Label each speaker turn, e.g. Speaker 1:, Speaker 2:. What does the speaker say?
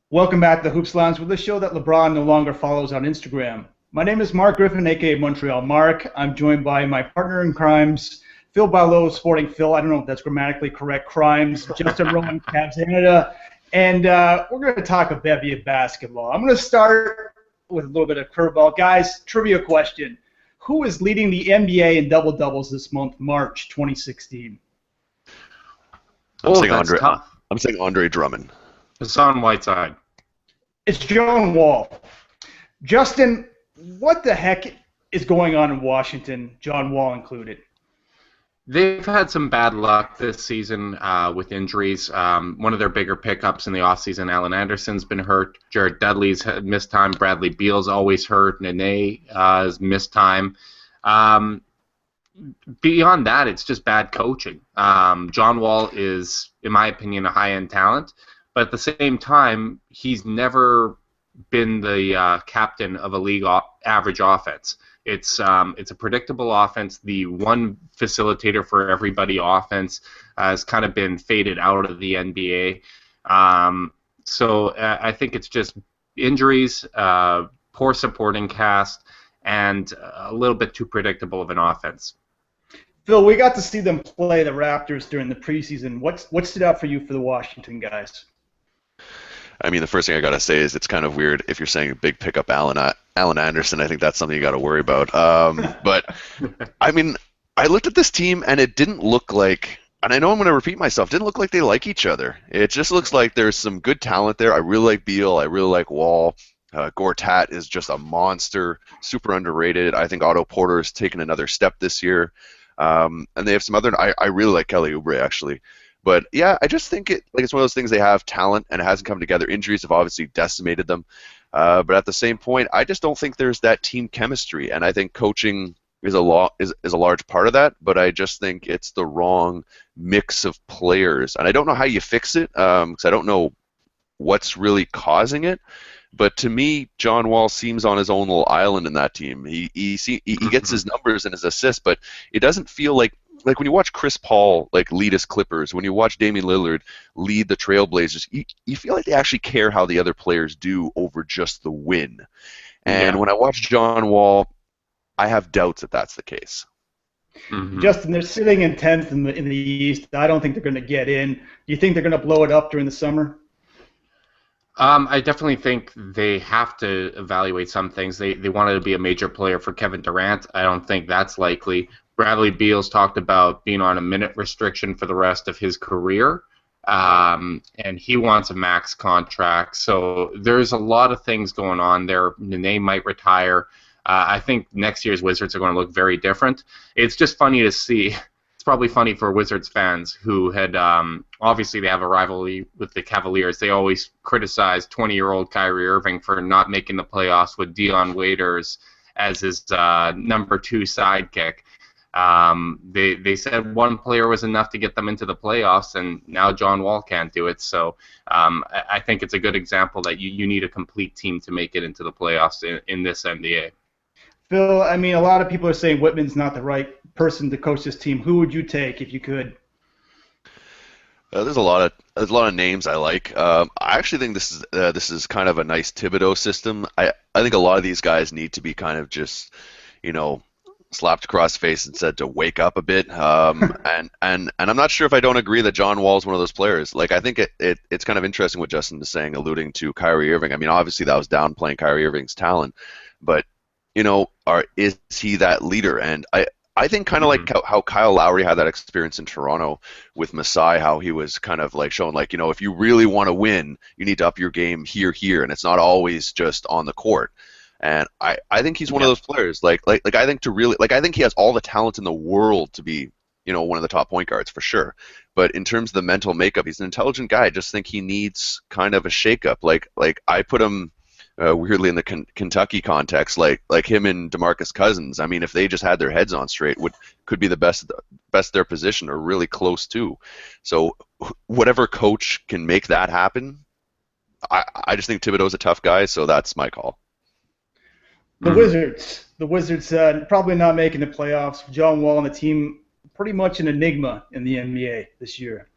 Speaker 1: Welcome back to the Hoops Lounge with the show that LeBron no longer follows on Instagram. My name is Marc Griffin, aka Montreal Mark. I'm joined by my partner in crimes, Phil Boileau, Sporting Phil. I don't know if that's grammatically correct. Crimes, Justin Rowan, Cavs Canada, and we're going to talk a bevy of basketball. I'm going to start with a little bit of curveball, guys. Trivia question: who is leading the NBA in double doubles this month, March 2016?
Speaker 2: I'm saying
Speaker 3: That's
Speaker 2: Andre.
Speaker 3: tough.
Speaker 2: I'm saying Andre Drummond.
Speaker 3: Hassan Whiteside.
Speaker 1: It's John Wall. Justin, what the heck is going on in Washington, John Wall included?
Speaker 3: They've had some bad luck this season with injuries. One of their bigger pickups in the offseason, Allen Anderson's been hurt. Jared Dudley's had missed time. Bradley Beal's always hurt. Nene has missed time. Beyond that, it's just bad coaching. John Wall is, in my opinion, a high-end talent, but at the same time, he's never been the captain of a league average offense. It's a predictable offense. The one facilitator for everybody offense has kind of been faded out of the NBA. So I think it's just injuries, poor supporting cast, and a little bit too predictable of an offense.
Speaker 1: Phil, we got to see them play the Raptors during the preseason. What stood out for you for the Washington guys?
Speaker 2: I mean, the first thing I gotta say is it's kind of weird if you're saying a big pickup Allen Anderson. I think that's something you got to worry about. But I mean, I looked at this team and it didn't look like, and I know I'm going to repeat myself, didn't look like they like each other. It just looks like there's some good talent there. I really like Beal. I really like Wall. Gortat is just a monster, super underrated. I think Otto Porter has taken another step this year. And they have some other. I really like Kelly Oubre actually. But yeah, I just think it's one of those things. They have talent and it hasn't come together. Injuries have obviously decimated them. But at the same point, I just don't think there's that team chemistry, and I think coaching is a large part of that. But I just think it's the wrong mix of players, and I don't know how you fix it because I don't know what's really causing it. But to me, John Wall seems on his own little island in that team. He gets his numbers and his assists, but it doesn't feel like when you watch Chris Paul lead his Clippers, when you watch Damian Lillard lead the Trailblazers, you feel like they actually care how the other players do over just the win. And when I watch John Wall, I have doubts that that's the case.
Speaker 3: Mm-hmm.
Speaker 1: Justin, they're sitting in 10th in the East. I don't think they're going to get in. Do you think they're going to blow it up during the summer?
Speaker 3: I definitely think they have to evaluate some things. They wanted to be a major player for Kevin Durant. I don't think that's likely. Bradley Beal's talked about being on a minute restriction for the rest of his career, and he wants a max contract. So there's a lot of things going on there. Nene might retire. I think next year's Wizards are going to look very different. It's just funny to see. It's probably funny for Wizards fans who had obviously they have a rivalry with the Cavaliers. They always criticize 20-year-old Kyrie Irving for not making the playoffs with Dion Waiters as his number 2 sidekick. They said one player was enough to get them into the playoffs, and now John Wall can't do it. So I think it's a good example that you need a complete team to make it into the playoffs in this NBA.
Speaker 1: Phil, I mean, a lot of people are saying Wittman's not the right person to coach this team. Who would you take if you could?
Speaker 2: There's a lot of names I like. I actually think this is kind of a nice Thibodeau system. I think a lot of these guys need to be kind of just, slapped across the face and said to wake up a bit. And I'm not sure if I don't agree that John Wall is one of those players. I think it's kind of interesting what Justin is saying, alluding to Kyrie Irving. I mean, obviously that was downplaying Kyrie Irving's talent, but is he that leader? And I think kind of like how Kyle Lowry had that experience in Toronto with Masai, how he was kind of showing if you really want to win, you need to up your game here, and it's not always just on the court. And I think he's one of those players. I think I think he has all the talent in the world to be, one of the top point guards for sure. But in terms of the mental makeup, he's an intelligent guy. I just think he needs kind of a shakeup. I put him weirdly in the Kentucky context, like him and DeMarcus Cousins. I mean, if they just had their heads on straight, could be the best their position or really close to. So whatever coach can make that happen, I just think Thibodeau's a tough guy. So that's my call.
Speaker 1: The Wizards probably not making the playoffs. John Wall and the team pretty much an enigma in the NBA this year.